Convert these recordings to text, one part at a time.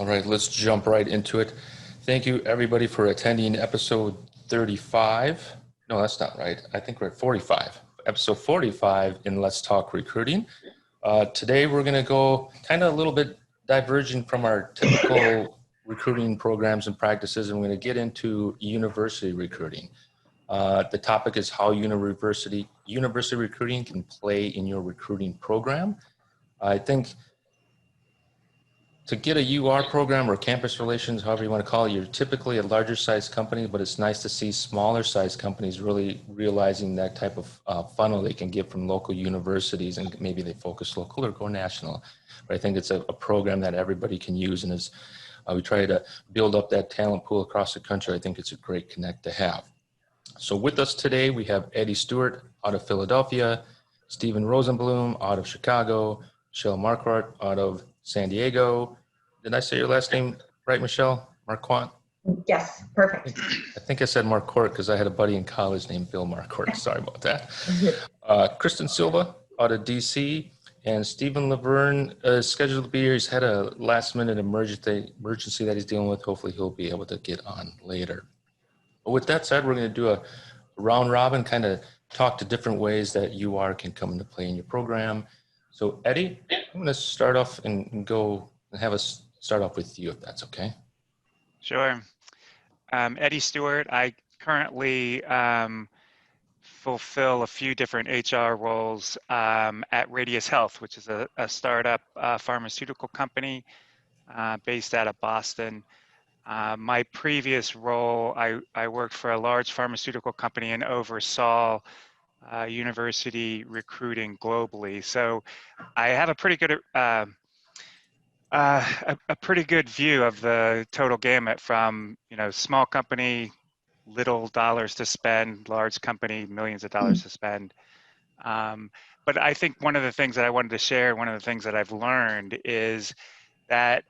All right, let's jump right into it. Thank you, everybody, for attending episode 35. No, that's not right. I think we're at 45. Episode 45 in Let's Talk Recruiting. Today, we're going to go kind of a little bit divergent from our typical recruiting programs and practices, and we're going to get into university recruiting. The topic is how university recruiting can play in your recruiting program. I think to get a UR program or campus relations, however you want to call it, you're typically a larger size company, but it's nice to see smaller size companies really realizing that type of funnel they can get from local universities, and maybe they focus local or go national. But I think it's a program that everybody can use, and as we try to build up that talent pool across the country, I think it's a great connect to have. So with us today, we have Eddie Stewart out of Philadelphia, Stephen Rosenblum out of Chicago, Michelle Marquardt out of San Diego. Did I say your last name right, Michelle? Marquardt? Yes, perfect. I think I said Marquardt because I had a buddy in college named Bill Marquardt. Sorry about that. Kristen Silva out of DC, and Stephen Laverne is scheduled to be here. He's had a last-minute emergency that he's dealing with. Hopefully he'll be able to get on later. But with that said, we're going to do a round robin, kind of talk to different ways that UR can come into play in your program. So Eddie, I'm going to start off and go and have us start off with you, if that's okay. Sure. Eddie Stewart. I currently fulfill a few different HR roles at Radius Health, which is a startup pharmaceutical company based out of Boston. My previous role, I worked for a large pharmaceutical company and oversaw university recruiting globally. So I have a pretty good a pretty good view of the total gamut from, small company, little dollars to spend, large company, millions of dollars to spend. But I think one of the things that I wanted to share, one of the things that I've learned is that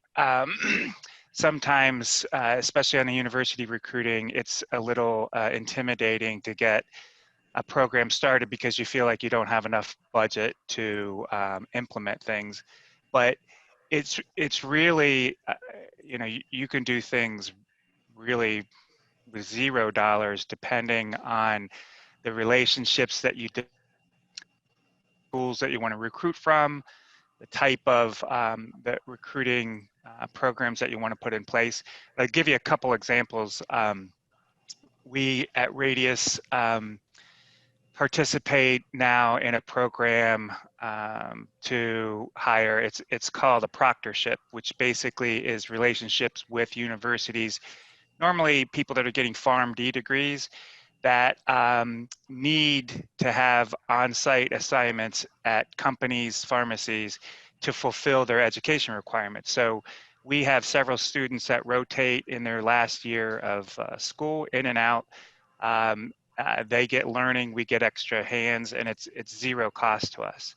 sometimes, especially on the university recruiting, it's a little intimidating to get a program started because you feel like you don't have enough budget to implement things. But it's really, you can do things really with $0 depending on the relationships that you do, schools that you want to recruit from, the type of the recruiting programs that you want to put in place. I'll give you a couple examples. We at Radius participate now in a program to hire, it's called a proctorship, which basically is relationships with universities, normally people that are getting PharmD degrees that need to have on-site assignments at companies, pharmacies to fulfill their education requirements. So we have several students that rotate in their last year of school, in and out. They get learning, we get extra hands, and it's zero cost to us.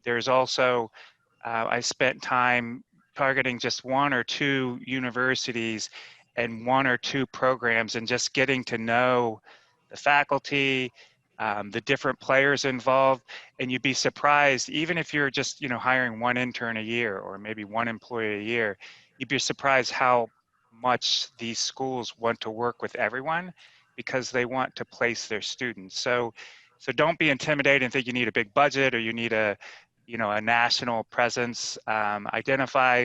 There's also, I spent time targeting just one or two universities and one or two programs and just getting to know the faculty, the different players involved, and you'd be surprised, even if you're just hiring one intern a year or maybe one employee a year, you'd be surprised how much these schools want to work with everyone because they want to place their students. So don't be intimidated and think you need a big budget or you need a national presence. Identify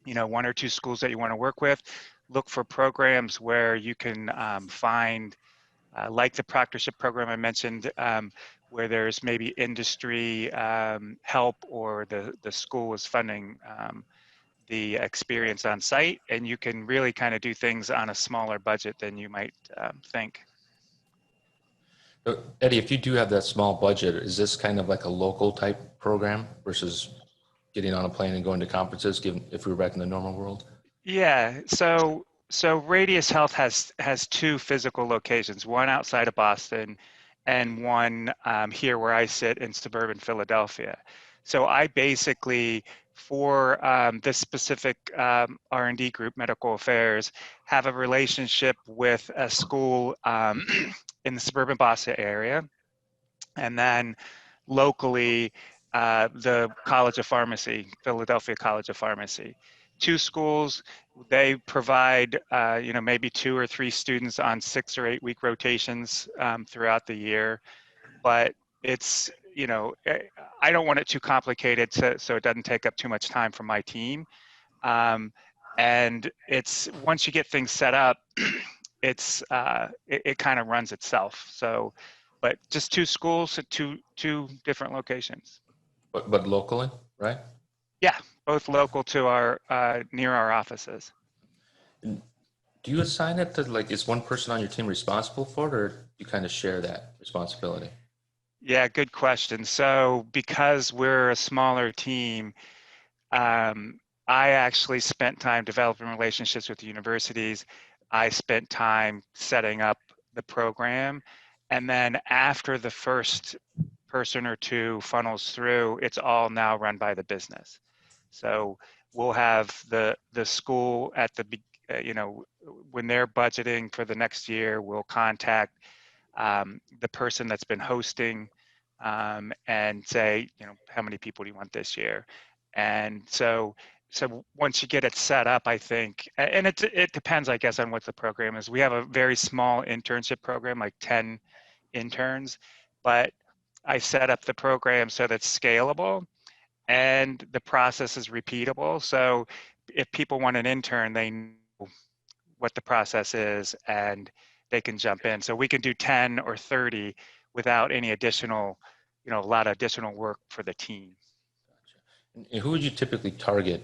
one or two schools that you want to work with. Look for programs where you can find, like the proctorship program I mentioned, where there's maybe industry help or the school is funding the experience on site, and you can really kind of do things on a smaller budget than you might think. Eddie, if you do have that small budget, is this kind of like a local type program versus getting on a plane and going to conferences, if we were back in the normal world? Yeah, so Radius Health has two physical locations, one outside of Boston and one here where I sit in suburban Philadelphia. So I basically, for this specific R&D group, Medical Affairs, have a relationship with a school in the suburban Boston area, and then locally, the College of Pharmacy, Philadelphia College of Pharmacy. two schools. They provide, maybe 2 or 3 students on 6 or 8 week rotations throughout the year. But it's, I don't want it too complicated so it doesn't take up too much time from my team. And it's, once you get things set up, it kind of runs itself. So, but just 2 schools at two different locations. But locally, right? Yeah, both local to our near our offices. And do you assign it to, like, is one person on your team responsible for it, or do you kind of share that responsibility? Yeah, good question. So because we're a smaller team, I actually spent time developing relationships with the universities. I spent time setting up the program. And then after the first person or two funnels through, it's all now run by the business. So we'll have the school at the, when they're budgeting for the next year, we'll contact the person that's been hosting and say, how many people do you want this year? And so once you get it set up, I think, and it depends, I guess, on what the program is. We have a very small internship program, like 10 interns, but I set up the program so that's scalable and the process is repeatable. So if people want an intern, they know what the process is and they can jump in. So we can do 10 or 30 without any additional, a lot of additional work for the team. Gotcha. And who would you typically target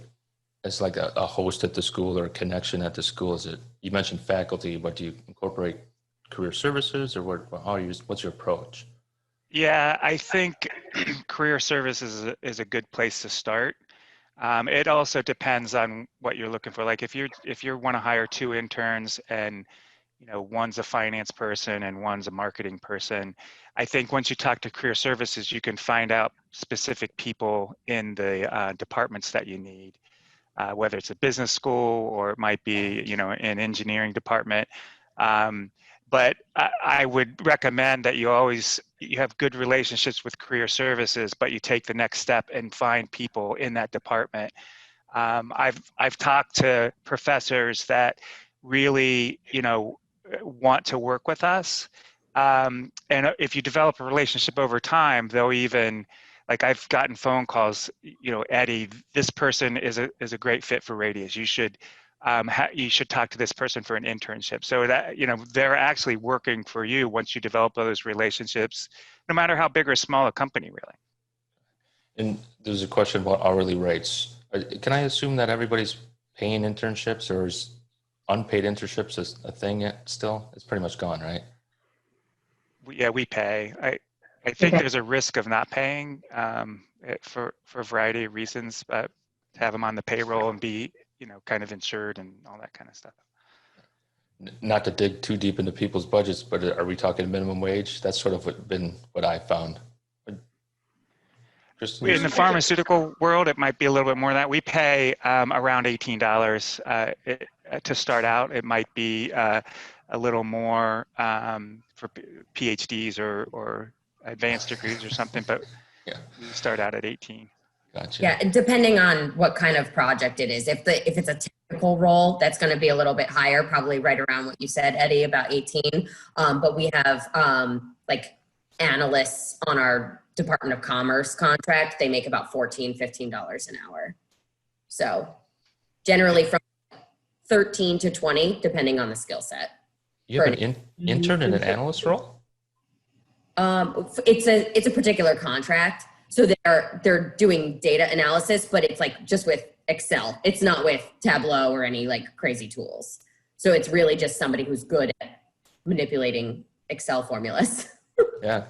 as like a host at the school or a connection at the school? Is it, you mentioned faculty, but do you incorporate career services, or what's your approach? Yeah, I think career services is a good place to start. It also depends on what you're looking for. Like if you want to hire 2 interns and one's a finance person and one's a marketing person, I think once you talk to career services, you can find out specific people in the departments that you need, whether it's a business school or it might be an engineering department. But I would recommend that you have good relationships with career services, but you take the next step and find people in that department. I've talked to professors that really want to work with us, and if you develop a relationship over time, they'll even, like, I've gotten phone calls, Eddie, this person is a great fit for Radius. You should talk to this person for an internship. So that they're actually working for you once you develop those relationships, no matter how big or small a company, really. And there's a question about hourly rates. Can I assume that everybody's paying internships, or is unpaid internships a thing yet still? It's pretty much gone, right? Yeah, we pay. I think there's a risk of not paying for a variety of reasons, but to have them on the payroll and be kind of insured and all that kind of stuff. Not to dig too deep into people's budgets, but are we talking minimum wage? That's sort of been what I found. Kristen, In the pharmaceutical world, it might be a little bit more than that. We pay around $18 to start out. It might be a little more for PhDs or advanced degrees or something, but yeah, we start out at 18. gotcha. Yeah, and depending on what kind of project it is. If it's a technical role, that's going to be a little bit higher, probably right around what you said, Eddie, about 18. But we have like analysts on our Department of Commerce contract. They make about $14, $15 an hour. So generally from 13 to 20, depending on the skill set. You have an intern in an analyst role? It's a particular contract. So they're doing data analysis, but it's like just with Excel. It's not with Tableau or any like crazy tools. So it's really just somebody who's good at manipulating Excel formulas. Yeah.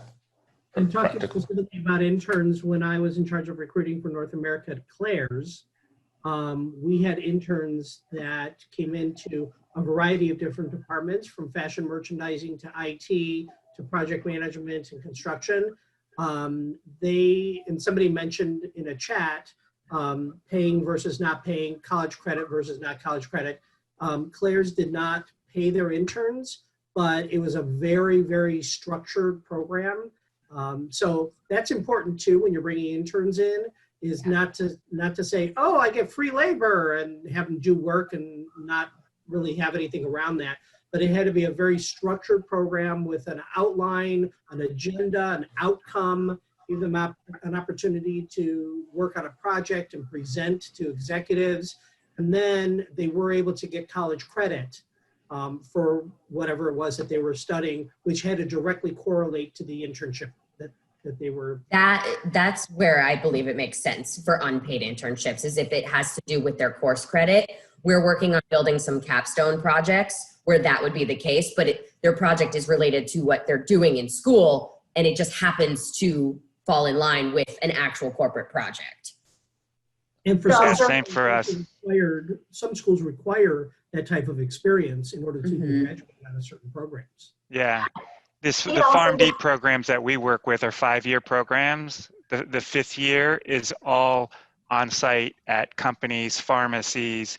And talking specifically about interns, when I was in charge of recruiting for North America at Claire's, we had interns that came into a variety of different departments, from fashion merchandising to IT to project management and construction. And somebody mentioned in a chat, paying versus not paying, college credit versus not college credit. Claire's did not pay their interns, but it was a very, very structured program. So that's important too when you're bringing interns in, is not to say, oh, I get free labor and have them do work and not really have anything around that. But it had to be a very structured program with an outline, an agenda, an outcome, give them an opportunity to work on a project and present to executives. And then they were able to get college credit for whatever it was that they were studying, which had to directly correlate to the internship that they were. That's where I believe it makes sense for unpaid internships, is if it has to do with their course credit. We're working on building some capstone projects where that would be the case, but their project is related to what they're doing in school, and it just happens to fall in line with an actual corporate project. And for Yeah, some, same for us. Some schools require that type of experience in order to graduate out of certain programs. Yeah. The PharmD programs that we work with are 5-year programs. The 5th year is all on site at companies, pharmacies,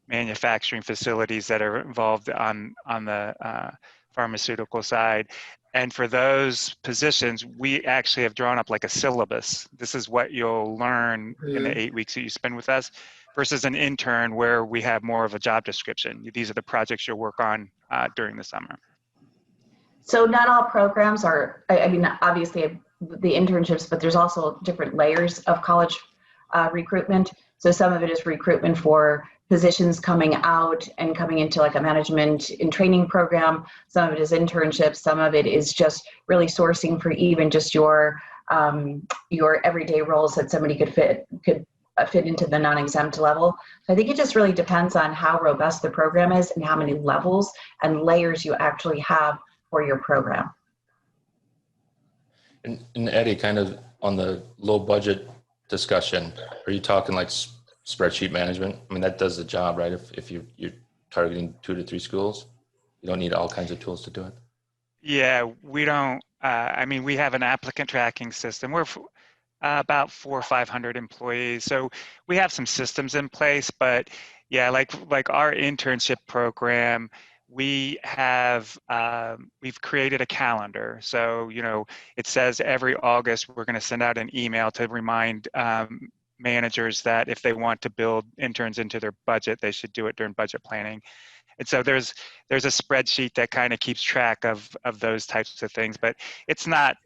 manufacturing facilities that are involved on the pharmaceutical side. And for those positions, we actually have drawn up like a syllabus. This is what you'll learn in the 8 weeks that you spend with us, versus an intern where we have more of a job description. These are the projects you'll work on during the summer. So not all programs are, I mean, obviously the internships, but there's also different layers of college recruitment. So some of it is recruitment for positions coming out and coming into like a management and training program. Some of it is internships. Some of it is just really sourcing for even just your everyday roles that somebody could fit into the non-exempt level. So I think it just really depends on how robust the program is and how many levels and layers you actually have for your program. And Eddie, kind of on the low budget discussion, are you talking like spreadsheet management? I mean, that does the job, right? If you're targeting 2 to 3 schools, you don't need all kinds of tools to do it. Yeah, we don't. I mean, we have an applicant tracking system. We're about 400 or 500 employees, so we have some systems in place. But yeah, like our internship program, we have we've created a calendar. So it says every August we're going to send out an email to remind managers that if they want to build interns into their budget, they should do it during budget planning. And so there's a spreadsheet that kind of keeps track of those types of things, but it's not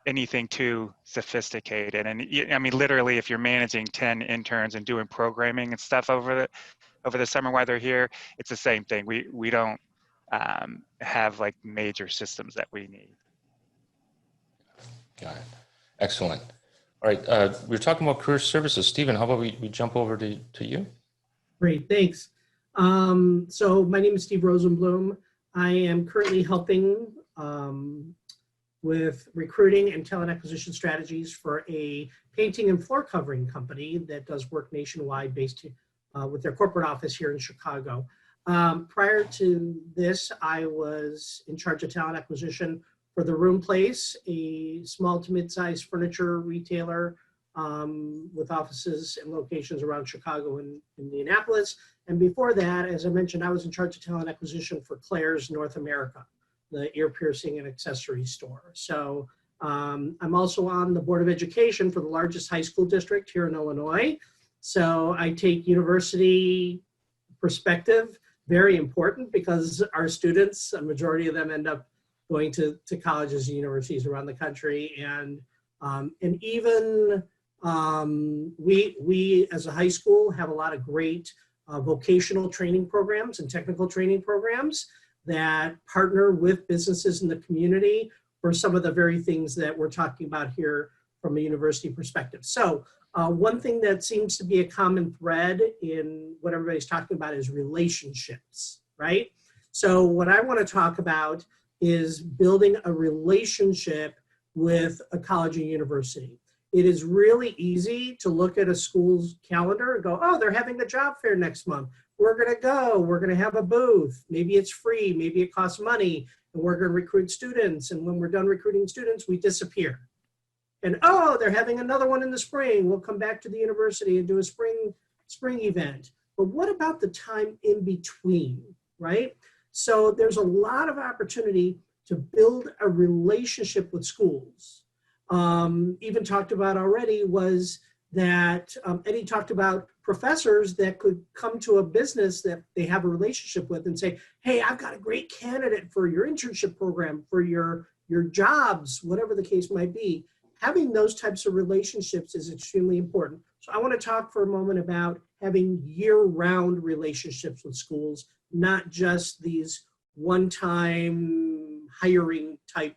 anything too sophisticated. And I mean, literally, if you're managing 10 interns and doing programming and stuff over the summer while they're here, it's the same thing. We don't have like major systems that we need. Got it. Excellent. All right, we're talking about career services. Stephen, how about we jump over to you? Great, thanks. So my name is Steve Rosenblum. I am currently helping with recruiting and talent acquisition strategies for a painting and floor covering company that does work nationwide based with their corporate office here in Chicago. Prior to this, I was in charge of talent acquisition for The Room Place, a small to mid-sized furniture retailer with offices and locations around Chicago and Indianapolis. And before that, as I mentioned, I was in charge of talent acquisition for Claire's North America, the ear piercing and accessory store. So I'm also on the Board of Education for the largest high school district here in Illinois. So I take university perspective, very important, because our students, a majority of them end up going to colleges and universities around the country. And even we as a high school have a lot of great vocational training programs and technical training programs that partner with businesses in the community for some of the very things that we're talking about here from a university perspective. So one thing that seems to be a common thread in what everybody's talking about is relationships, right? So what I want to talk about is building a relationship with a college and university. It is really easy to look at a school's calendar and go, oh, they're having a job fair next month. We're going to go, we're going to have a booth. Maybe it's free, maybe it costs money, and we're going to recruit students. And when we're done recruiting students, we disappear. And oh, they're having another one in the spring. We'll come back to the university and do a spring event. But what about the time in between, right? So there's a lot of opportunity to build a relationship with schools. Even talked about already was that Eddie talked about professors that could come to a business that they have a relationship with and say, hey, I've got a great candidate for your internship program, for your jobs, whatever the case might be. Having those types of relationships is extremely important. So I want to talk for a moment about having year-round relationships with schools, not just these one-time hiring type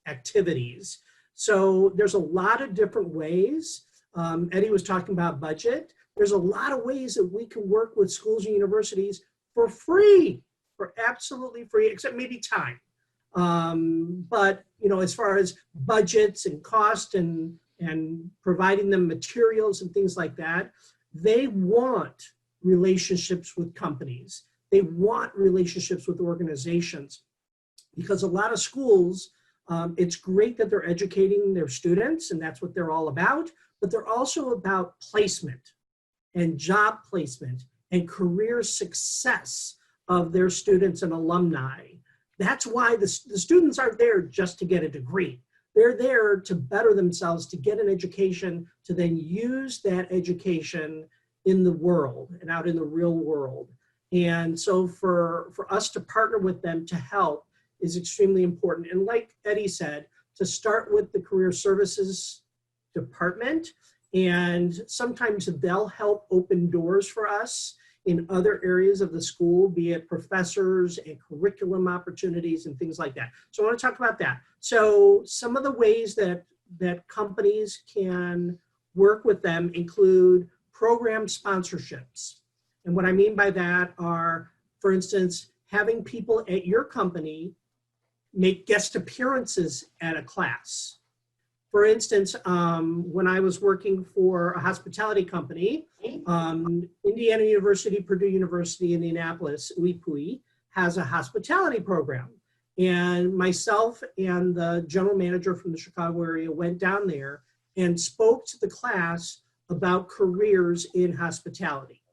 activities. So there's a lot of different ways. Eddie was talking about budget. There's a lot of ways that we can work with schools and universities for free, for absolutely free, except maybe time. But you know, as far as budgets and cost and providing them materials and things like that, they want relationships with companies. They want relationships with organizations, because a lot of schools, it's great that they're educating their students, and that's what they're all about, but they're also about placement and job placement and career success of their students and alumni. That's why the students aren't there just to get a degree. They're there to better themselves, to get an education, to then use that education in the world and out in the real world. And so for us to partner with them to help is extremely important. And like Eddie said, to start with the career services department, and sometimes they'll help open doors for us in other areas of the school, be it professors and curriculum opportunities and things like that. So I want to talk about that. So some of the ways that companies can work with them include program sponsorships. And what I mean by that are, for instance, having people at your company make guest appearances at a class. For instance, when I was working for a hospitality company, Indiana University, Purdue University, Indianapolis, UIPUI, has a hospitality program. And myself and the general manager from the Chicago area went down there and spoke to the class about careers in hospitality,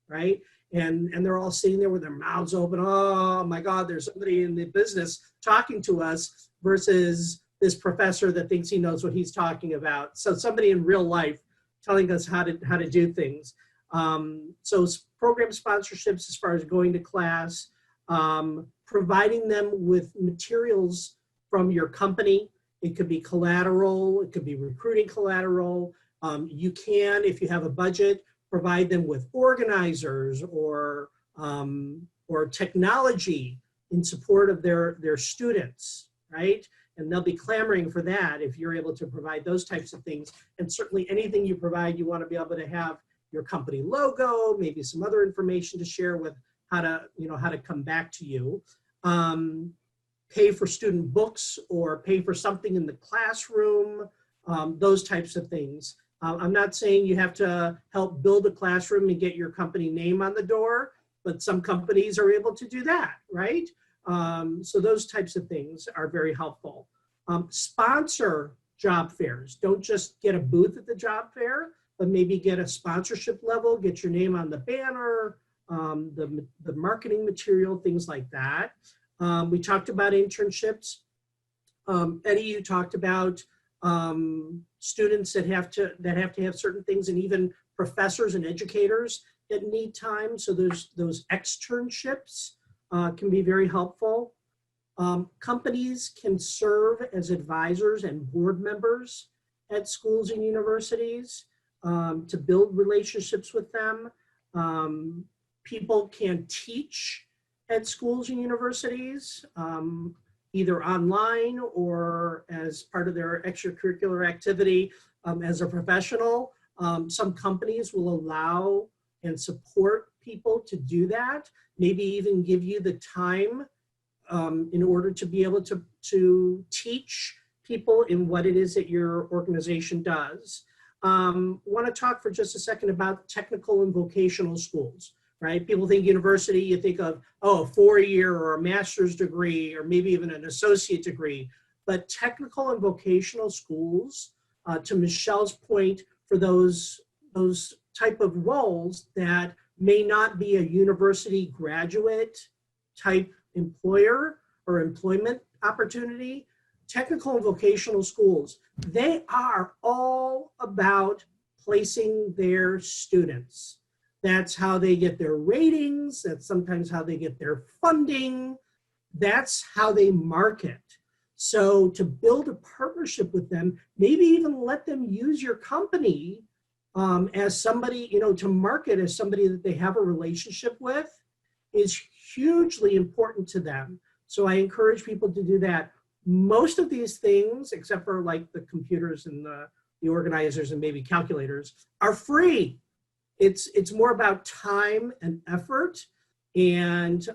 right? And they're all sitting there with their mouths open. Oh my God, there's somebody in the business talking to us versus this professor that thinks he knows what he's talking about. So somebody in real life telling us how to do things. So program sponsorships as far as going to class, providing them with materials from your company. It could be collateral, it could be recruiting collateral. You can, if you have a budget, provide them with organizers or technology in support of their students, right? And they'll be clamoring for that if you're able to provide those types of things. And certainly anything you provide, you want to be able to have your company logo, maybe some other information to share with how to come back to you. Pay for student books or pay for something in the classroom, those types of things. I'm not saying you have to help build a classroom and get your company name on the door, but some companies are able to do that, right? So those types of things are very helpful. Sponsor job fairs. Don't just get a booth at the job fair, but maybe get a sponsorship level, get your name on the banner, the marketing material, things like that. We talked about internships. Eddie, you talked about students that have to have certain things, and even professors and educators that need time. So there's those externships can be very helpful. Companies can serve as advisors and board members at schools and universities to build relationships with them. People can teach at schools and universities, either online or as part of their extracurricular activity as a professional. Some companies will allow and support people to do that, maybe even give you the time in order to be able to teach people in what it is that your organization does. Want to talk for just a second about technical and vocational schools, right? People think university, you think of, oh, a 4-year or a master's degree, or maybe even an associate degree. But technical and vocational schools, to Michelle's point, for those type of roles that may not be a university graduate type employer or employment opportunity, technical and vocational schools, they are all about placing their students. That's how they get their ratings. That's sometimes how they get their funding. That's how they market. So to build a partnership with them, maybe even let them use your company as somebody, to market as somebody that they have a relationship with is hugely important to them. So I encourage people to do that. Most of these things, except for like the computers and the organizers and maybe calculators, are free. It's more about time and effort. And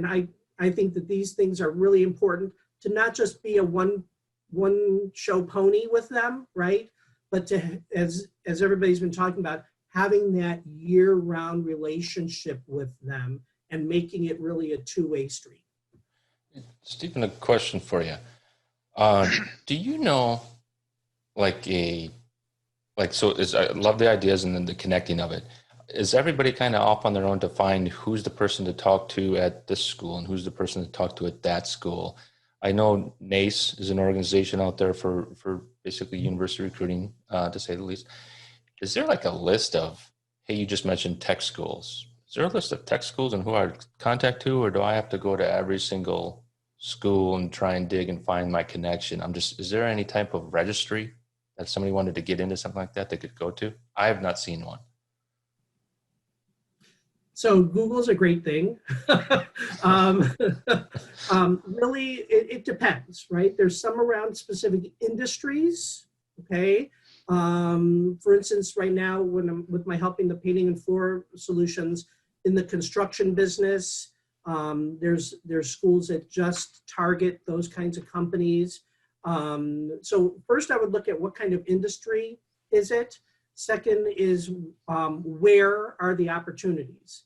I think that these things are really important to not just be a one show pony with them, right? But to, as everybody's been talking about, having that year-round relationship with them and making it really a two-way street. Stephen, a question for you. Do you know, I love the ideas and then the connecting of it. Is everybody kind of off on their own to find who's the person to talk to at this school and who's the person to talk to at that school? I know NACE is an organization out there for basically university recruiting, to say the least. Is there like a list of, hey, you just mentioned tech schools. Is there a list of tech schools and who I contact to, or do I have to go to every single school and try and dig and find my connection? Is there any type of registry that somebody wanted to get into something like that they could go to? I have not seen one. So Google's a great thing. Really, it depends, right? There's some around specific industries, okay? For instance, right now, when I'm with my helping the painting and floor solutions in the construction business, there's schools that just target those kinds of companies. So first I would look at what kind of industry is it? Second is where are the opportunities?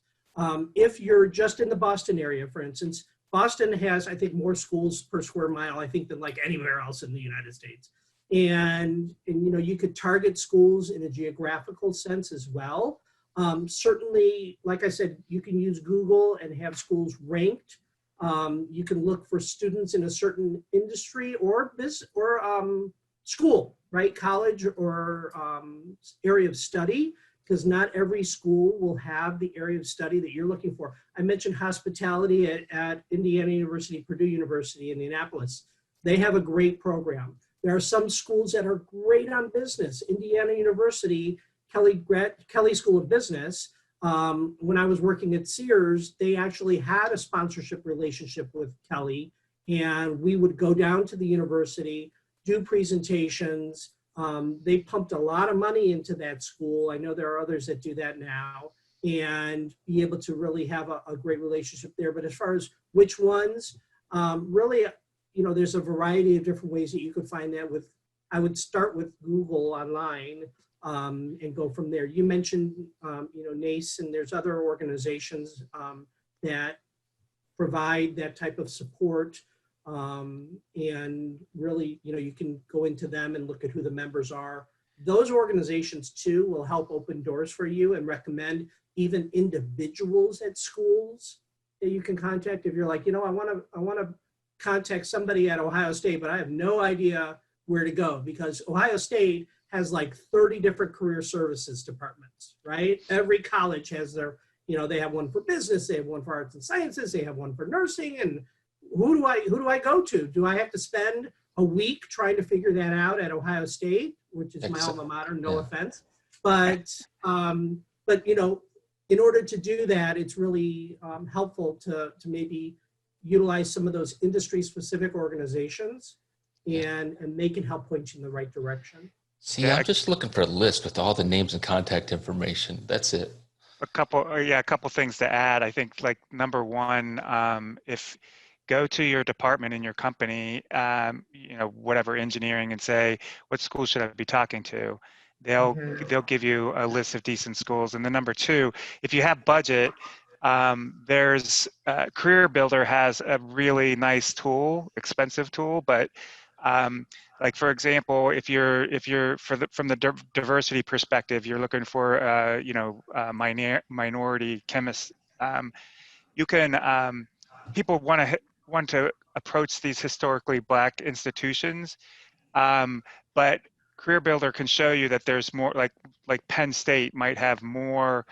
If you're just in the Boston area, for instance, Boston has, I think, more schools per square mile, I think, than like anywhere else in the United States. And you could target schools in a geographical sense as well. Certainly, like I said, you can use Google and have schools ranked. You can look for students in a certain industry or business or school, right? College or area of study, because not every school will have the area of study that you're looking for. I mentioned hospitality at Indiana University, Purdue University, Indianapolis. They have a great program. There are some schools that are great on business. Indiana University, Kelley School of Business, when I was working at Sears, they actually had a sponsorship relationship with Kelley, and we would go down to the university, do presentations. They pumped a lot of money into that school. I know there are others that do that now, and be able to really have a great relationship there. But as far as which ones, really, there's a variety of different ways that you could find that with. I would start with Google online and go from there. You mentioned, NACE, and there's other organizations that provide that type of support. And really, you can go into them and look at who the members are. Those organizations too will help open doors for you and recommend even individuals at schools that you can contact. If you're like, I want to contact somebody at Ohio State, but I have no idea where to go, because Ohio State has like 30 different career services departments, right? Every college has their, they have one for business, they have one for arts and sciences, they have one for nursing, and who do I go to? Do I have to spend a week trying to figure that out at Ohio State, which is my alma mater, no offense. But in order to do that, it's really helpful to maybe utilize some of those industry specific organizations, and they can help point you in the right direction. See, I'm just looking for a list with all the names and contact information. That's it. A couple things to add. I think, like, number one, if go to your department in your company, whatever, engineering, and say, what school should I be talking to? They'll give you a list of decent schools. And then number two, if you have budget, there's Career Builder has a really nice tool, expensive tool, but like, for example, if you're from the diversity perspective, you're looking for minority chemists, you can people want to approach these historically Black institutions, but Career Builder can show you that there's more, like Penn State might have more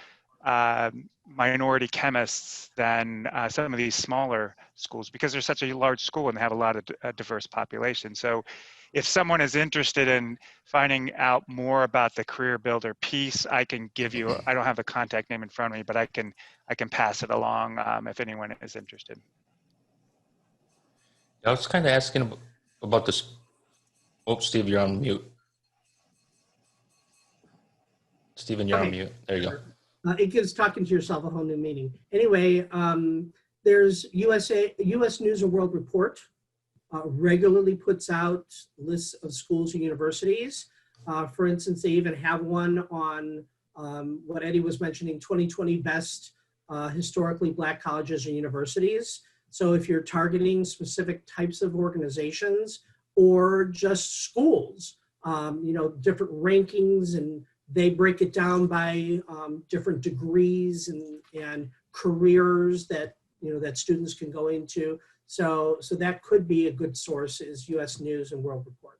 minority chemists than some of these smaller schools, because they're such a large school and they have a lot of diverse population. So if someone is interested in finding out more about the Career Builder piece, I can give you, I don't have the contact name in front of me, but I can pass it along if anyone is interested. I was kind of asking about this. Oh, Steve, you're on mute. Steven, you're on mute. There you go. It gives talking to yourself a whole new meaning. Anyway, there's US News and World Report regularly puts out lists of schools and universities. For instance, they even have one on what Eddie was mentioning, 2020 best historically Black colleges and universities. So if you're targeting specific types of organizations or just schools, you know, different rankings, and they break it down by different degrees and careers that, you know, that students can go into. So that could be a good source, is US News and World Report.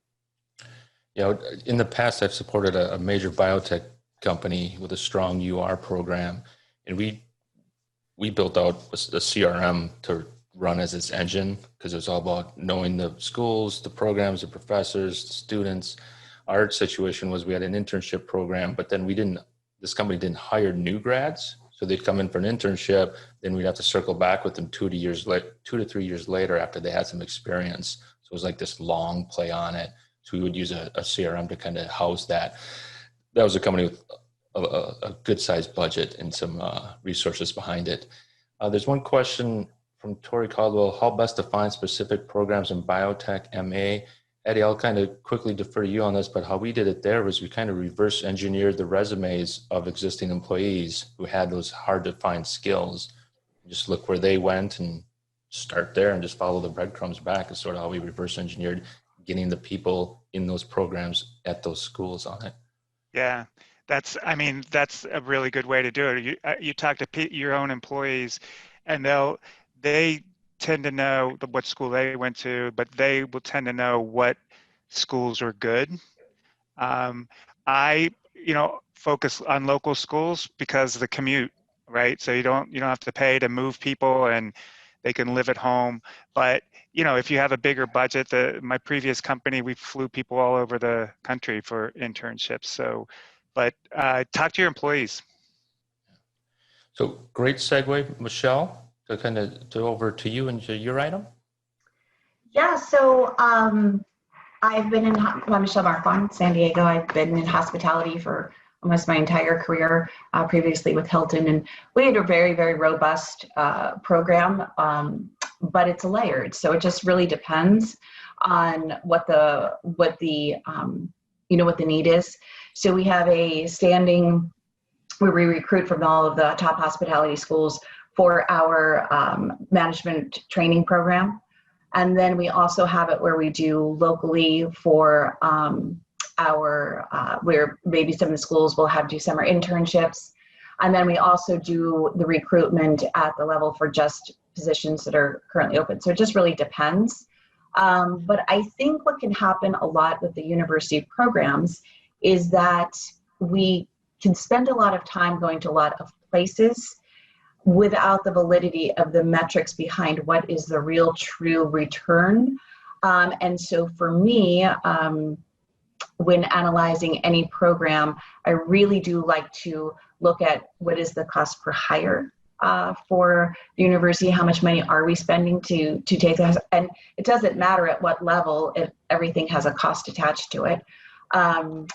Yeah, in the past, I've supported a major biotech company with a strong UR program, and we built out a CRM to run as its engine, because it was all about knowing the schools, the programs, the professors, the students. Our situation was we had an internship program, but then this company didn't hire new grads. So they'd come in for an internship, then we'd have to circle back with them 2 to 3 years later after they had some experience. So it was like this long play on it. So we would use a CRM to kind of house that. That was a company with a good sized budget and some resources behind it. There's one question from Tori Caldwell: how best to find specific programs in biotech, MA? Eddie, I'll kind of quickly defer to you on this, but how we did it there was we kind of reverse engineered the resumes of existing employees who had those hard to find skills. Just look where they went and start there and just follow the breadcrumbs back is sort of how we reverse engineered getting the people in those programs at those schools on it. Yeah, that's a really good way to do it. You talk to your own employees, and they tend to know what school they went to, but they will tend to know what schools are good. I focus on local schools because of the commute, right? So you don't have to pay to move people, and they can live at home. But if you have a bigger budget, my previous company, we flew people all over the country for internships. So, but talk to your employees. So great segue, Michelle, to kind of over to you and to your item. Yeah, so I've been I'm Michelle Marquand, San Diego. I've been in hospitality for almost my entire career, previously with Hilton, and we had a very, very robust program, but it's layered. So it just really depends on what the need is. So we have a standing where we recruit from all of the top hospitality schools for our management training program. And then we also have it where we do locally for where maybe some of the schools will do summer internships. And then we also do the recruitment at the level for just positions that are currently open. So it just really depends. But I think what can happen a lot with the university programs is that we can spend a lot of time going to a lot of places without the validity of the metrics behind what is the real true return. And so for me, when analyzing any program, I really do like to look at what is the cost per hire for the university, how much money are we spending to take this, and it doesn't matter at what level, if everything has a cost attached to it.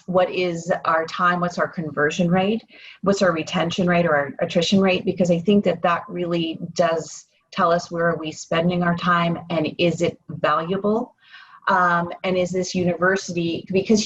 What is our time, what's our conversion rate, what's our retention rate or our attrition rate, because I think that really does tell us where are we spending our time and is it valuable, and is this university, because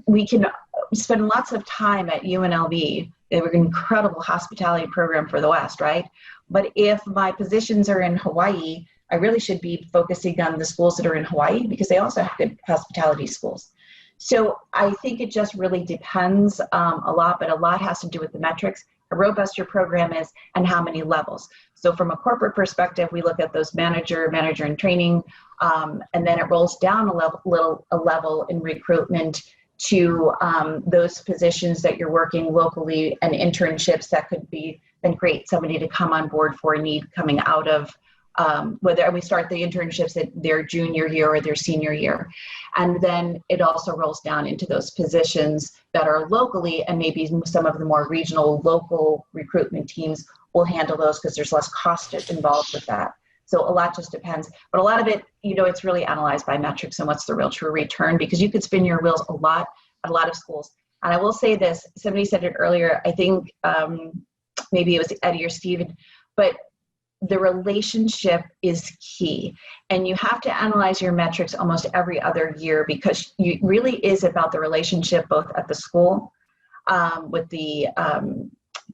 we can spend lots of time at UNLV. They were an incredible hospitality program for the West, right? But if my positions are in Hawaii, I really should be focusing on the schools that are in Hawaii because they also have good hospitality schools. So I think it just really depends a lot, but a lot has to do with the metrics. robust your program is, and how many levels. So from a corporate perspective, we look at those manager in training, and then it rolls down a level in recruitment to those positions that you're working locally and internships that could be then create somebody to come on board for a need coming out of whether we start the internships at their junior year or their senior year. And then it also rolls down into those positions that are locally, and maybe some of the more regional local recruitment teams will handle those because there's less cost involved with that. So a lot just depends, but a lot of it, it's really analyzed by metrics and what's the real true return, because you could spin your wheels a lot at a lot of schools. And I will say this, somebody said it earlier, I think maybe it was Eddie or Steven, but the relationship is key. And you have to analyze your metrics almost every other year, because it really is about the relationship both at the school, with the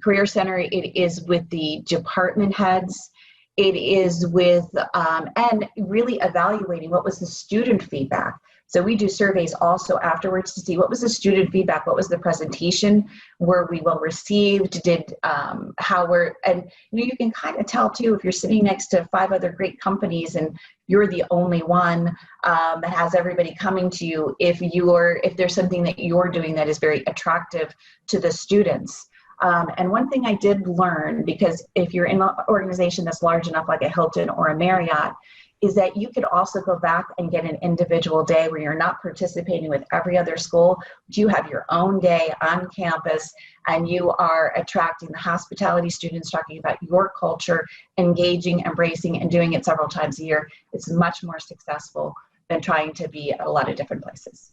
Career Center, it is with the department heads, it is with, and really evaluating what was the student feedback. So we do surveys also afterwards to see what was the student feedback, what was the presentation, were we well received, how we're, and you can kind of tell too, if you're sitting next to 5 other great companies and you're the only one that has everybody coming to you, if there's something that you're doing that is very attractive to the students. And one thing I did learn, because if you're in an organization that's large enough like a Hilton or a Marriott, is that you could also go back and get an individual day where you're not participating with every other school, but you have your own day on campus and you are attracting the hospitality students, talking about your culture, engaging, embracing, and doing it several times a year. It's much more successful than trying to be at a lot of different places.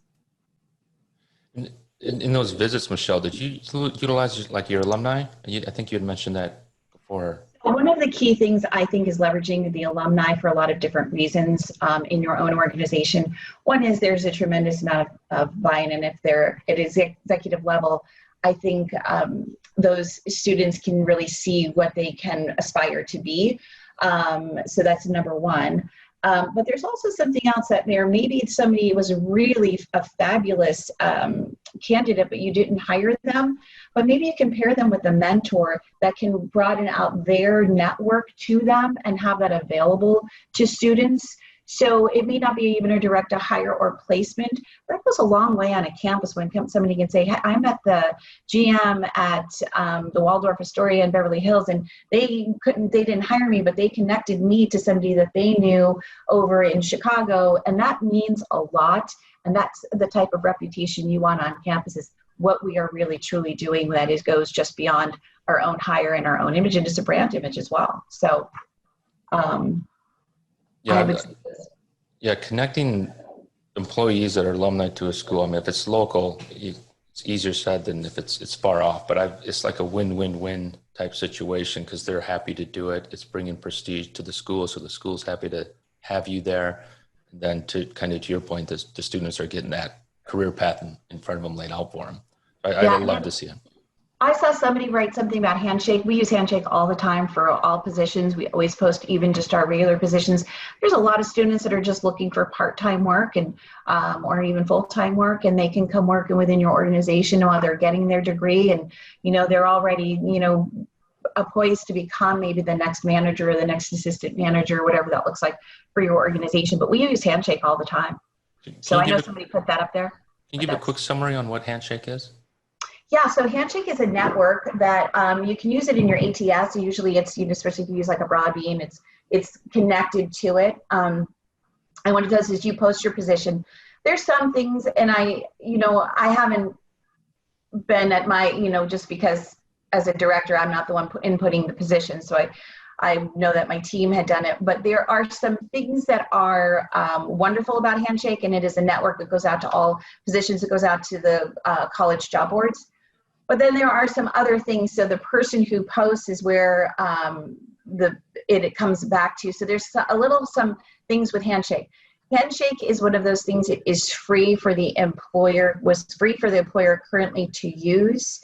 In those visits, Michelle, did you utilize like your alumni? I think you had mentioned that before. One of the key things I think is leveraging the alumni for a lot of different reasons in your own organization. One is there's a tremendous amount of buy-in, and if they're at executive level, I think those students can really see what they can aspire to be. So that's number one. But there's also something else that maybe somebody was really a fabulous candidate, but you didn't hire them. But maybe you compare them with a mentor that can broaden out their network to them and have that available to students. So it may not be even a direct hire or placement. That goes a long way on a campus when somebody can say, hey, I'm at the GM at the Waldorf Astoria in Beverly Hills, and they didn't hire me, but they connected me to somebody that they knew over in Chicago. And that means a lot. And that's the type of reputation you want on campus, is what we are really truly doing that goes just beyond our own hire and our own image, and just a brand image as well. So, yeah, connecting employees that are alumni to a school. I mean, if it's local, it's easier said than if it's far off. But it's like a win-win-win type situation, because they're happy to do it. It's bringing prestige to the school, so the school's happy to have you there. And then to your point, the students are getting that career path in front of them laid out for them. I love to see it. I saw somebody write something about Handshake. We use Handshake all the time for all positions. We always post even just our regular positions. There's a lot of students that are just looking for part-time work and or even full-time work, and they can come work within your organization while they're getting their degree, and they're already poised to become maybe the next manager or the next assistant manager, whatever that looks like for your organization. But we use Handshake all the time. So I know somebody put that up there. Can you give a quick summary on what Handshake is? Yeah, so Handshake is a network that you can use it in your ATS. Usually it's, especially if you use like a Broadbean, it's connected to it. And what it does is you post your position. There's some things, and I haven't been at my, just because as a director, I'm not the one inputting the position. So I know that my team had done it, but there are some things that are wonderful about Handshake, and it is a network that goes out to all positions. It goes out to the college job boards. But then there are some other things. So the person who posts is where it comes back to. So there's some things with Handshake. Handshake is one of those things that is free for the employer, currently to use,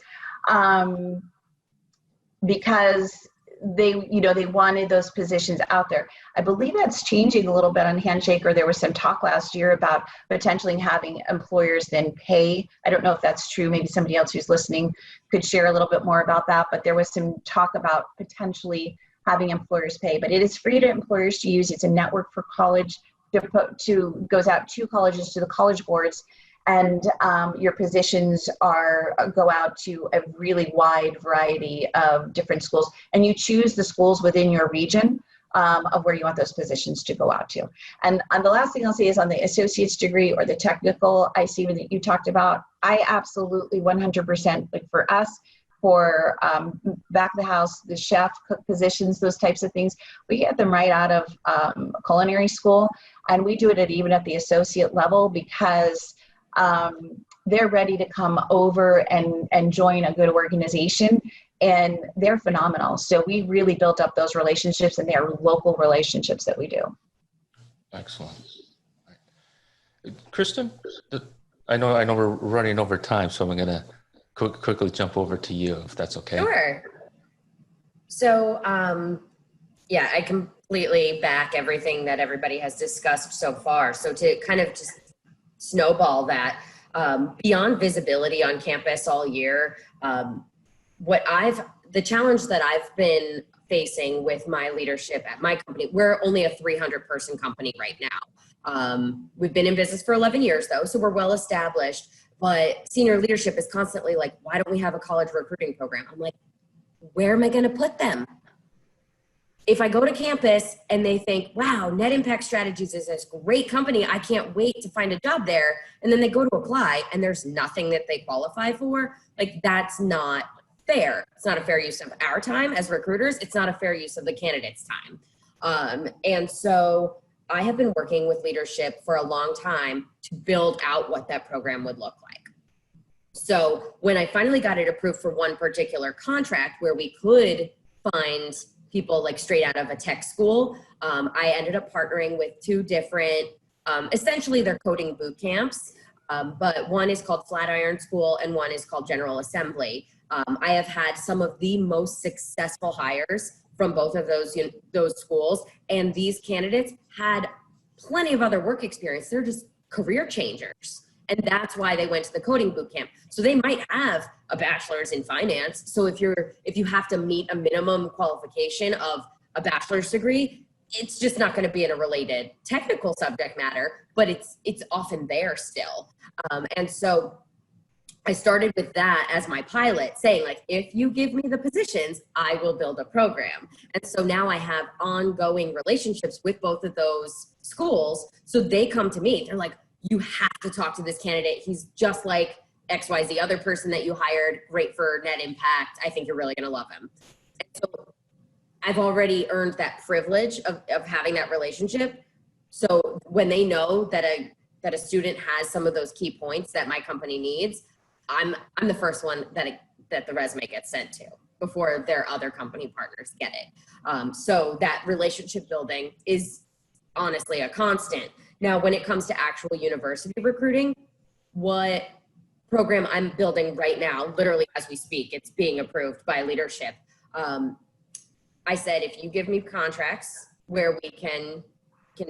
because they wanted those positions out there. I believe that's changing a little bit on Handshake, or there was some talk last year about potentially having employers then pay. I don't know if that's true. Maybe somebody else who's listening could share a little bit more about that, but there was some talk about potentially having employers pay, but it is free to employers to use. It's a network for college goes out to colleges, to the college boards, and your positions go out to a really wide variety of different schools, and you choose the schools within your region of where you want those positions to go out to. And the last thing I'll say is on the associate's degree or the technical IC that you talked about, I absolutely 100%, like for us, for back of the house, the chef, cook positions, those types of things, we get them right out of culinary school, and we do it even at the associate level, because they're ready to come over and join a good organization, and they're phenomenal. So we really built up those relationships, and they are local relationships that we do. Excellent. Kristen, I know we're running over time, so I'm going to quickly jump over to you, if that's okay. Sure. So, yeah, I completely back everything that everybody has discussed so far. So to kind of just snowball that, beyond visibility on campus all year, the challenge that I've been facing with my leadership at my company, we're only a 300 person company right now. We've been in business for 11 years though, so we're well established, but senior leadership is constantly like, why don't we have a college recruiting program? I'm like, where am I going to put them? If I go to campus and they think, wow, Net Impact Strategies is this great company, I can't wait to find a job there, and then they go to apply and there's nothing that they qualify for, like, that's not fair. It's not a fair use of our time as recruiters. It's not a fair use of the candidate's time. And so I have been working with leadership for a long time to build out what that program would look like. So when I finally got it approved for one particular contract where we could find people like straight out of a tech school, I ended up partnering with two different, essentially they're coding boot camps, but one is called Flatiron School and one is called General Assembly. I have had some of the most successful hires from both of those schools, and these candidates had plenty of other work experience. They're just career changers. And that's why they went to the coding bootcamp. So they might have a bachelor's in finance. So if you have to meet a minimum qualification of a bachelor's degree, it's just not going to be in a related technical subject matter, but it's often there still. And so I started with that as my pilot, saying like, if you give me the positions, I will build a program. And so now I have ongoing relationships with both of those schools. So they come to me, they're like, you have to talk to this candidate. He's just like XYZ other person that you hired, great for Net Impact. I think you're really going to love him. And so I've already earned that privilege of having that relationship. So when they know that a student has some of those key points that my company needs, I'm the first one that the resume gets sent to before their other company partners get it. So that relationship building is honestly a constant. Now, when it comes to actual university recruiting, what program I'm building right now, literally as we speak, it's being approved by leadership. I said, if you give me contracts where we can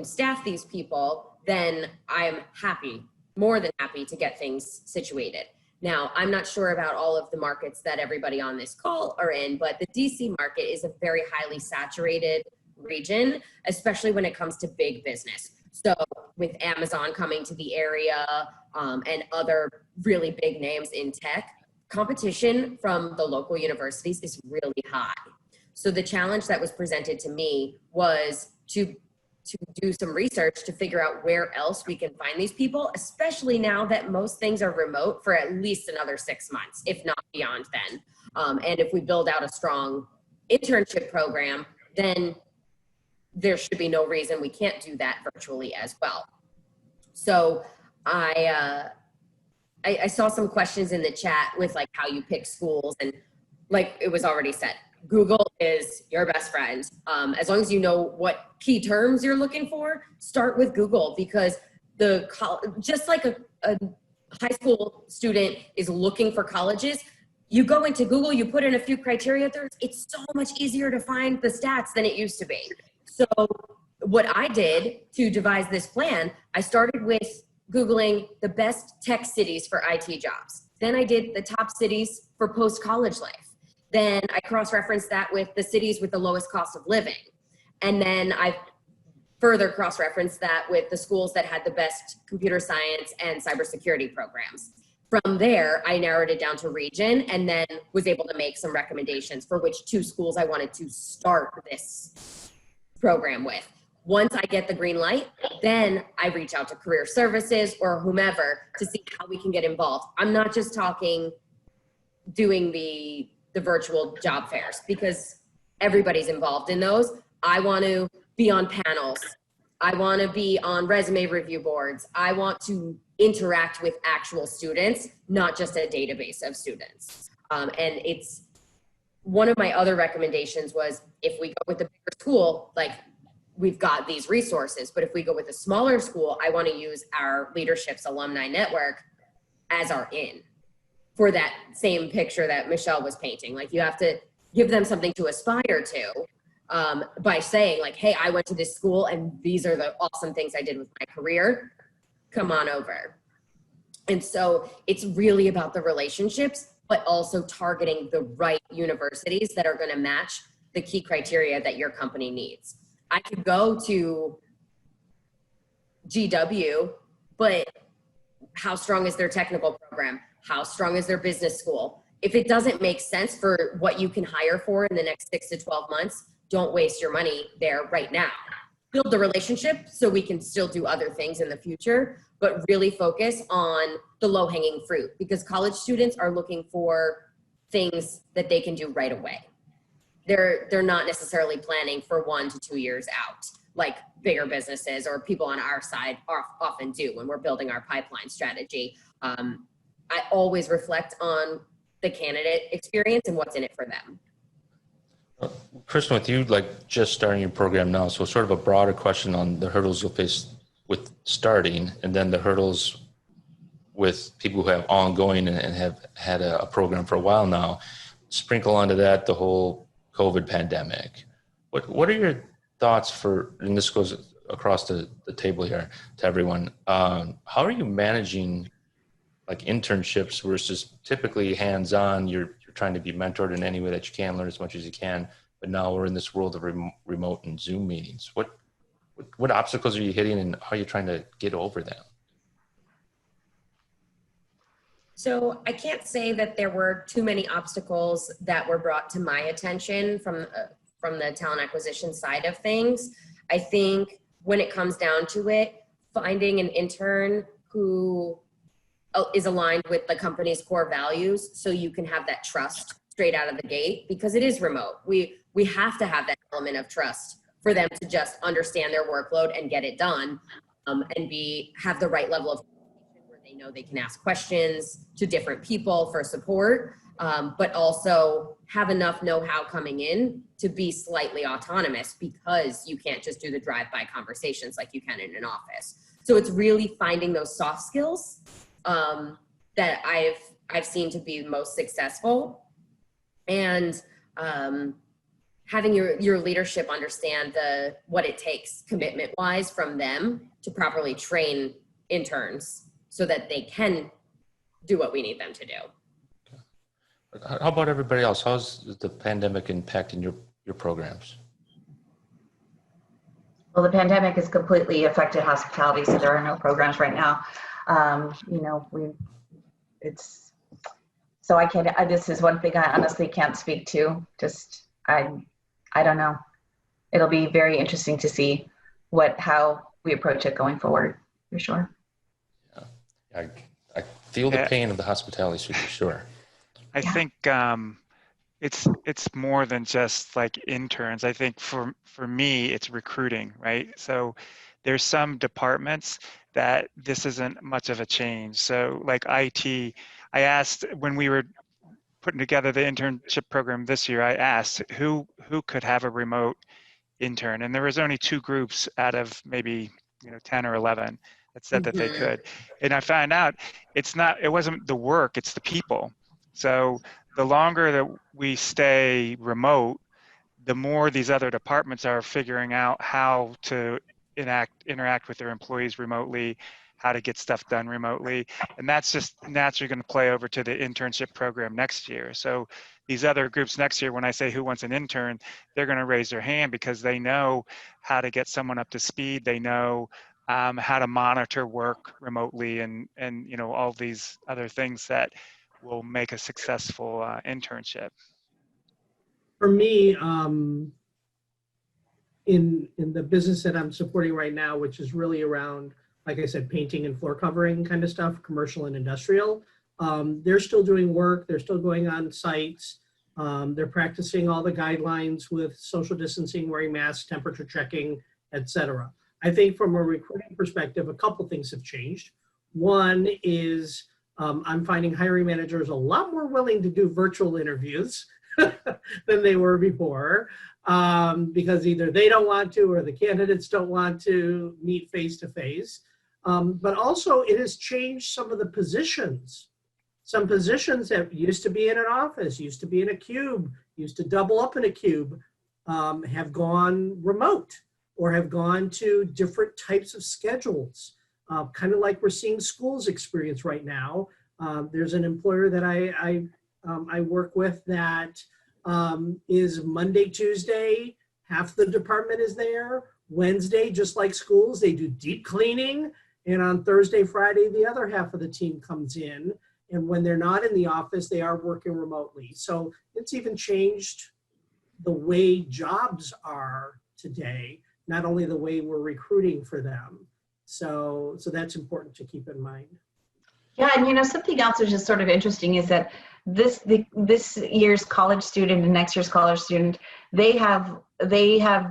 staff these people, then I'm happy, more than happy to get things situated. Now, I'm not sure about all of the markets that everybody on this call are in, but the DC market is a very highly saturated region, especially when it comes to big business. So with Amazon coming to the area and other really big names in tech, competition from the local universities is really high. So the challenge that was presented to me was to do some research to figure out where else we can find these people, especially now that most things are remote for at least another 6 months, if not beyond then. And if we build out a strong internship program, then there should be no reason we can't do that virtually as well. So I saw some questions in the chat with like how you pick schools, and like it was already said, Google is your best friend. As long as you know what key terms you're looking for, start with Google, because just like a high school student is looking for colleges, you go into Google, you put in a few criteria, it's so much easier to find the stats than it used to be. So what I did to devise this plan, I started with Googling the best tech cities for IT jobs. Then I did the top cities for post-college life. Then I cross-referenced that with the cities with the lowest cost of living. And then I further cross-referenced that with the schools that had the best computer science and cybersecurity programs. From there, I narrowed it down to region and then was able to make some recommendations for which 2 schools I wanted to start this program with. Once I get the green light, then I reach out to career services or whomever to see how we can get involved. I'm not just talking doing the virtual job fairs, because everybody's involved in those. I want to be on panels. I want to be on resume review boards. I want to interact with actual students, not just a database of students. And it's one of my other recommendations was, if we go with the bigger school, like, we've got these resources, but if we go with a smaller school, I want to use our leadership's alumni network as our in for that same picture that Michelle was painting. Like, you have to give them something to aspire to by saying, like, hey, I went to this school and these are the awesome things I did with my career. Come on over. And so it's really about the relationships, but also targeting the right universities that are going to match the key criteria that your company needs. I could go to GW, but how strong is their technical program? How strong is their business school? If it doesn't make sense for what you can hire for in the next 6 to 12 months, don't waste your money there right now. Build the relationship so we can still do other things in the future, but really focus on the low-hanging fruit, because college students are looking for things that they can do right away. They're not necessarily planning for 1 to 2 years out, like bigger businesses or people on our side often do when we're building our pipeline strategy. I always reflect on the candidate experience and what's in it for them. Kristen, with you like just starting your program now, so sort of a broader question on the hurdles you'll face with starting, and then the hurdles with people who have ongoing and have had a program for a while now. Sprinkle onto that the whole COVID pandemic. What are your thoughts for, and this goes across the table here to everyone, how are you managing like internships versus typically hands-on? You're trying to be mentored in any way that you can, learn as much as you can, but now we're in this world of remote and Zoom meetings. What obstacles are you hitting, and how are you trying to get over them? So I can't say that there were too many obstacles that were brought to my attention from the talent acquisition side of things. I think when it comes down to it, finding an intern who is aligned with the company's core values, so you can have that trust straight out of the gate, because it is remote. We have to have that element of trust for them to just understand their workload and get it done, and have the right level of communication where they know they can ask questions to different people for support, but also have enough know-how coming in to be slightly autonomous, because you can't just do the drive-by conversations like you can in an office. So it's really finding those soft skills that I've seen to be most successful, and having your leadership understand what it takes commitment wise from them to properly train interns so that they can do what we need them to do. How about everybody else? How's the pandemic impacting your programs? Well, the pandemic has completely affected hospitality, so there are no programs right now. This is one thing I honestly can't speak to. I don't know. It'll be very interesting to see how we approach it going forward, for sure. Yeah, I feel the pain of the hospitality suite, for sure. I think it's more than just like interns. I think for me, it's recruiting, right? So there's some departments that this isn't much of a change. So like IT, I asked when we were putting together the internship program this year, I asked who could have a remote intern, and there was only 2 groups out of maybe 10 or 11 that said that they could. And I found out it wasn't the work, it's the people. So the longer that we stay remote, the more these other departments are figuring out how to interact with their employees remotely, how to get stuff done remotely. And that's just naturally going to play over to the internship program next year. So these other groups next year, when I say who wants an intern, they're going to raise their hand because they know how to get someone up to speed. They know how to monitor work remotely and all these other things that will make a successful internship. For me, in the business that I'm supporting right now, which is really around, like I said, painting and floor covering kind of stuff, commercial and industrial, they're still doing work. They're still going on sites. They're practicing all the guidelines with social distancing, wearing masks, temperature checking, etc. I think from a recruiting perspective, a couple things have changed. One is I'm finding hiring managers a lot more willing to do virtual interviews than they were before, because either they don't want to or the candidates don't want to meet face to face. But also it has changed some of the positions. Some positions that used to be in an office, used to be in a cube, used to double up in a cube, have gone remote or have gone to different types of schedules, kind of like we're seeing schools experience right now. There's an employer that I work with that is Monday, Tuesday, half the department is there. Wednesday, just like schools, they do deep cleaning. And on Thursday, Friday, the other half of the team comes in. And when they're not in the office, they are working remotely. So it's even changed the way jobs are today, not only the way we're recruiting for them. So that's important to keep in mind. Yeah, and something else which is sort of interesting is that this year's college student and next year's college student, they have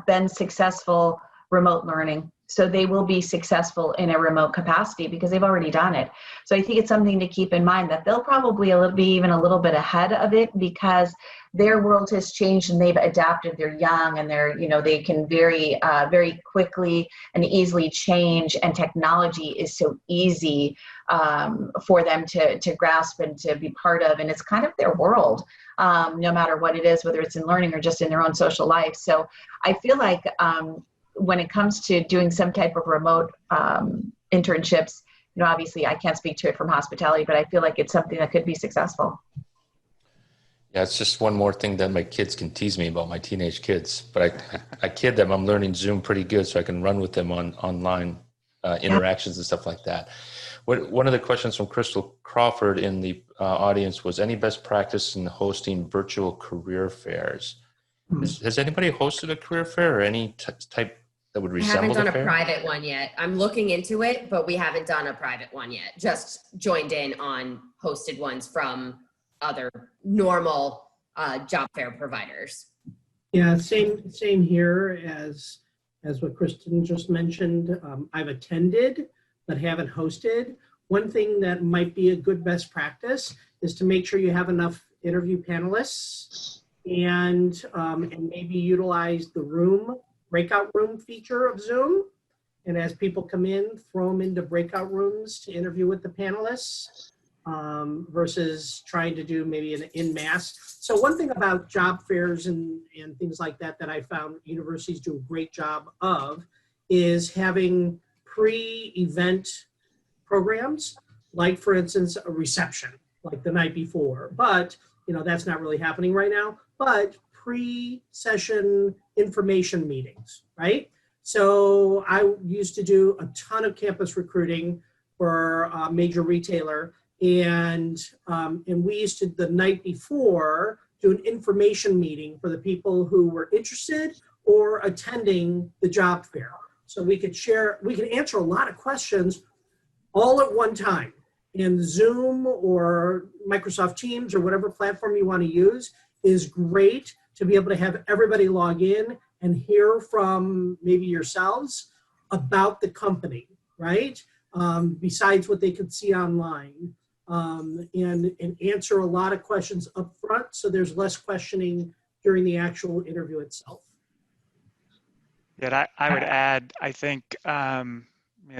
been successful remote learning. So they will be successful in a remote capacity because they've already done it. So I think it's something to keep in mind that they'll probably be even a little bit ahead of it because their world has changed and they've adapted. They're young and they can very quickly and easily change, and technology is so easy for them to grasp and to be part of, and it's kind of their world, no matter what it is, whether it's in learning or just in their own social life. So I feel like when it comes to doing some type of remote internships, obviously I can't speak to it from hospitality, but I feel like it's something that could be successful. Yeah, it's just one more thing that my kids can tease me about, my teenage kids. But I kid them, I'm learning Zoom pretty good so I can run with them on online interactions and stuff like that. One of the questions from Crystal Crawford in the audience was, any best practice in hosting virtual career fairs? Has anybody hosted a career fair or any type that would resemble the fair? I haven't done a private one yet. I'm looking into it, but we haven't done a private one yet. Just joined in on hosted ones from other normal job fair providers. Yeah, same here as what Kristen just mentioned. I've attended, but haven't hosted. One thing that might be a good best practice is to make sure you have enough interview panelists and maybe utilize the breakout room feature of Zoom. And as people come in, throw them into breakout rooms to interview with the panelists versus trying to do maybe an en masse. So one thing about job fairs and things like that I found universities do a great job of is having pre-event programs, like for instance, a reception, like the night before. But that's not really happening right now, but pre-session information meetings, right? So I used to do a ton of campus recruiting for a major retailer, and we used to, the night before, do an information meeting for the people who were interested or attending the job fair. So we could answer a lot of questions all at one time. And Zoom or Microsoft Teams or whatever platform you want to use is great to be able to have everybody log in and hear from maybe yourselves about the company, right? Besides what they could see online, and answer a lot of questions up front so there's less questioning during the actual interview itself. Yeah, I would add, I think,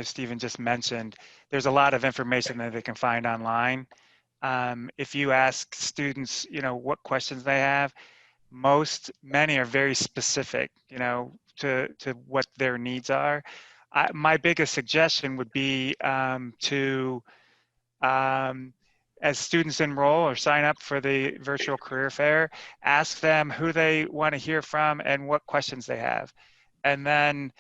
Stephen just mentioned, there's a lot of information that they can find online, if you ask students, what questions they have, many are very specific, to what their needs are. My biggest suggestion would be to, as students enroll or sign up for the virtual career fair, ask them who they want to hear from and what questions they have. And then,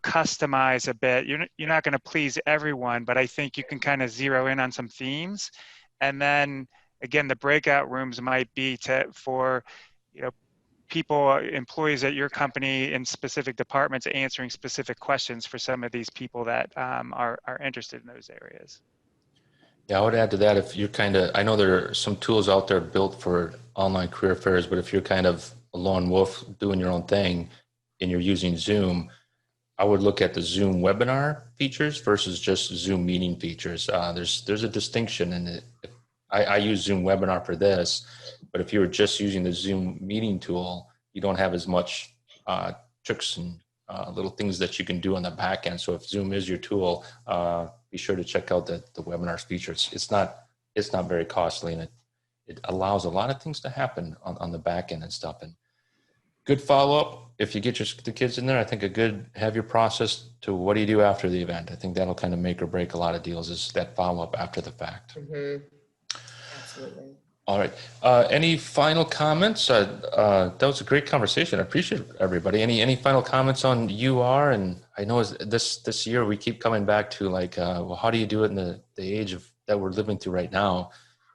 customize a bit. You're not going to please everyone, but I think you can kind of zero in on some themes. And then again, the breakout rooms might be for, people, employees at your company in specific departments answering specific questions for some of these people that are interested in those areas. Yeah, I would add to that, if you're I know there are some tools out there built for online career fairs, but if you're kind of a lone wolf doing your own thing and you're using Zoom, I would look at the Zoom webinar features versus just Zoom meeting features. There's a distinction in it. I use Zoom webinar for this, but if you were just using the Zoom meeting tool, you don't have as much tricks and little things that you can do on the back end. So if Zoom is your tool, be sure to check out the webinars features. It's not very costly, and it allows a lot of things to happen on the back end and stuff. And good follow-up. If you get the kids in there, I think have your process to what do you do after the event. I think that'll kind of make or break a lot of deals, is that follow-up after the fact. Mm-hmm. Absolutely. All right. Any final comments? That was a great conversation. I appreciate everybody. Any final comments on UR? And I know this year we keep coming back to well, how do you do it in the age that we're living through right now?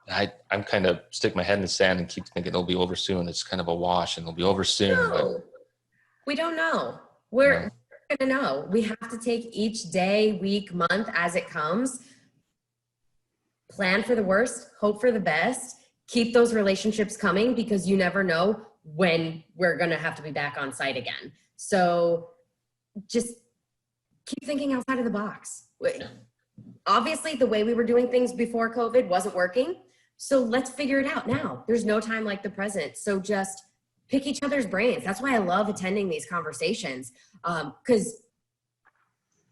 I'm kind of stick my head in the sand and keep thinking it'll be over soon. It's kind of a wash and it'll be over soon. No, we don't know. We're going to know. We have to take each day, week, month as it comes. Plan for the worst, hope for the best. Keep those relationships coming, because you never know when we're going to have to be back on site again. So just keep thinking outside of the box. Obviously, the way we were doing things before COVID wasn't working. So let's figure it out now. There's no time like the present. So just pick each other's brains. That's why I love attending these conversations, because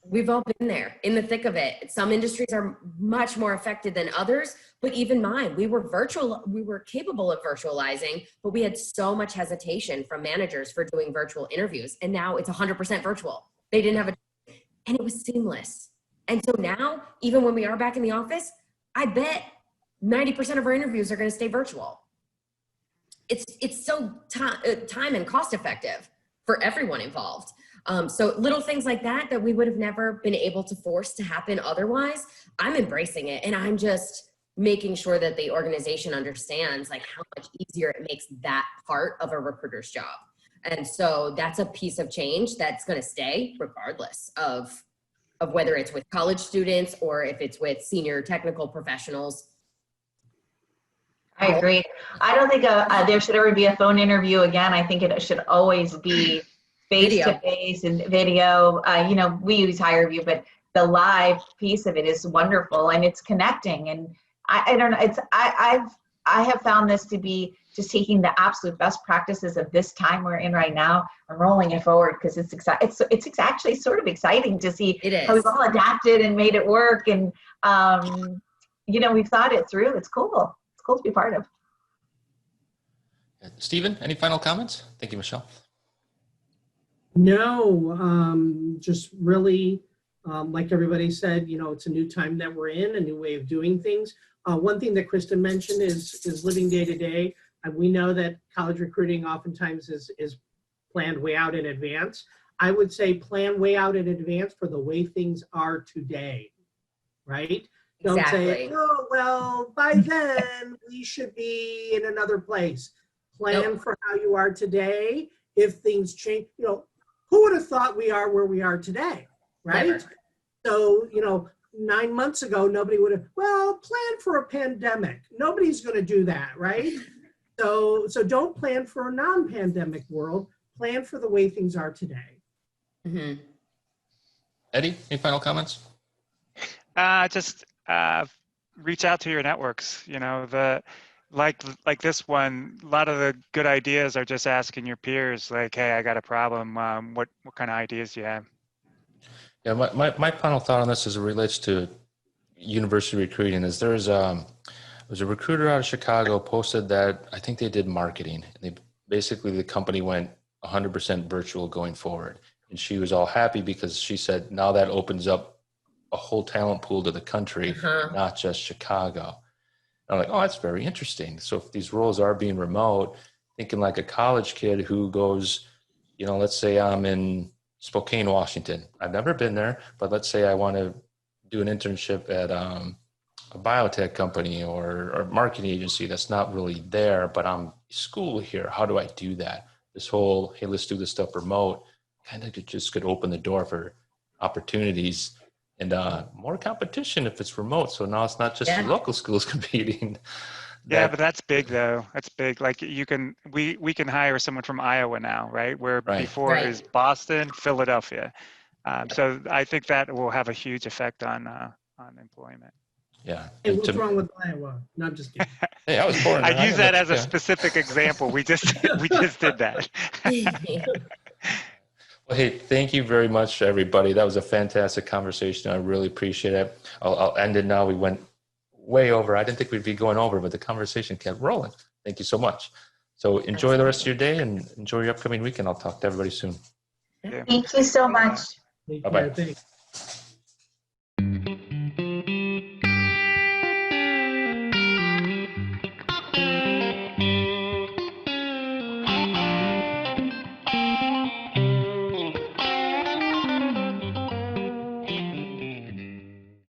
we've all been there in the thick of it. Some industries are much more affected than others, but even mine, we were capable of virtualizing, but we had so much hesitation from managers for doing virtual interviews. And now it's 100% virtual. They didn't have and it was seamless. And so now, even when we are back in the office, I bet 90% of our interviews are going to stay virtual. It's so time and cost effective for everyone involved. So little things like that we would have never been able to force to happen otherwise, I'm embracing it. And I'm just making sure that the organization understands how much easier it makes that part of a recruiter's job. And so that's a piece of change that's going to stay regardless of whether it's with college students or if it's with senior technical professionals. I agree. I don't think there should ever be a phone interview again. I think it should always be face-to-face and video. We use HireVue, but the live piece of it is wonderful, and it's connecting. And I don't know. I have found this to be just taking the absolute best practices of this time we're in right now and rolling it forward, because it's actually sort of exciting to see how we've all adapted and made it work. And we've thought it through. It's cool. It's cool to be part of. Stephen, any final comments? Thank you, Michelle. No, just really, like everybody said, it's a new time that we're in, a new way of doing things. One thing that Kristen mentioned is living day to day. We know that college recruiting oftentimes is planned way out in advance. I would say plan way out in advance for the way things are today, right? Don't say, oh, well, by then we should be in another place. Plan for how you are today. If things change, who would have thought we are where we are today, right? Never. So, 9 months ago, nobody would have, plan for a pandemic. Nobody's going to do that, right? So don't plan for a non-pandemic world. Plan for the way things are today. Mm-hmm. Eddie, any final comments? Just reach out to your networks. Like this one, a lot of the good ideas are just asking your peers, hey, I got a problem. What kind of ideas do you have? Yeah, my final thought on this as it relates to university recruiting is there's was a recruiter out of Chicago posted that I think they did marketing. And they basically, the company went 100% virtual going forward. And she was all happy because she said, now that opens up a whole talent pool to the country, not just Chicago. I'm like, oh, that's very interesting. So if these roles are being remote, thinking like a college kid who goes, you know, let's say I'm in Spokane, Washington. I've never been there, but let's say I want to do an internship at a biotech company or marketing agency that's not really there, but I'm school here. How do I do that? This whole, hey, let's do this stuff remote, kind of could open the door for opportunities and more competition if it's remote. So now it's not just the local schools competing. Yeah, but that's big though. That's big. Like we can hire someone from Iowa now, right? Where before is Boston, Philadelphia. So I think that will have a huge effect on employment. Yeah. Hey, what's wrong with Iowa? No, I'm just kidding. Hey, I was born there. I use that as a specific example. We just did that. Well, hey, thank you very much, everybody. That was a fantastic conversation. I really appreciate it. I'll end it now. We went way over. I didn't think we'd be going over, but the conversation kept rolling. Thank you so much. So enjoy the rest of your day and enjoy your upcoming weekend. I'll talk to everybody soon. Thank you so much. Bye-bye. Thanks.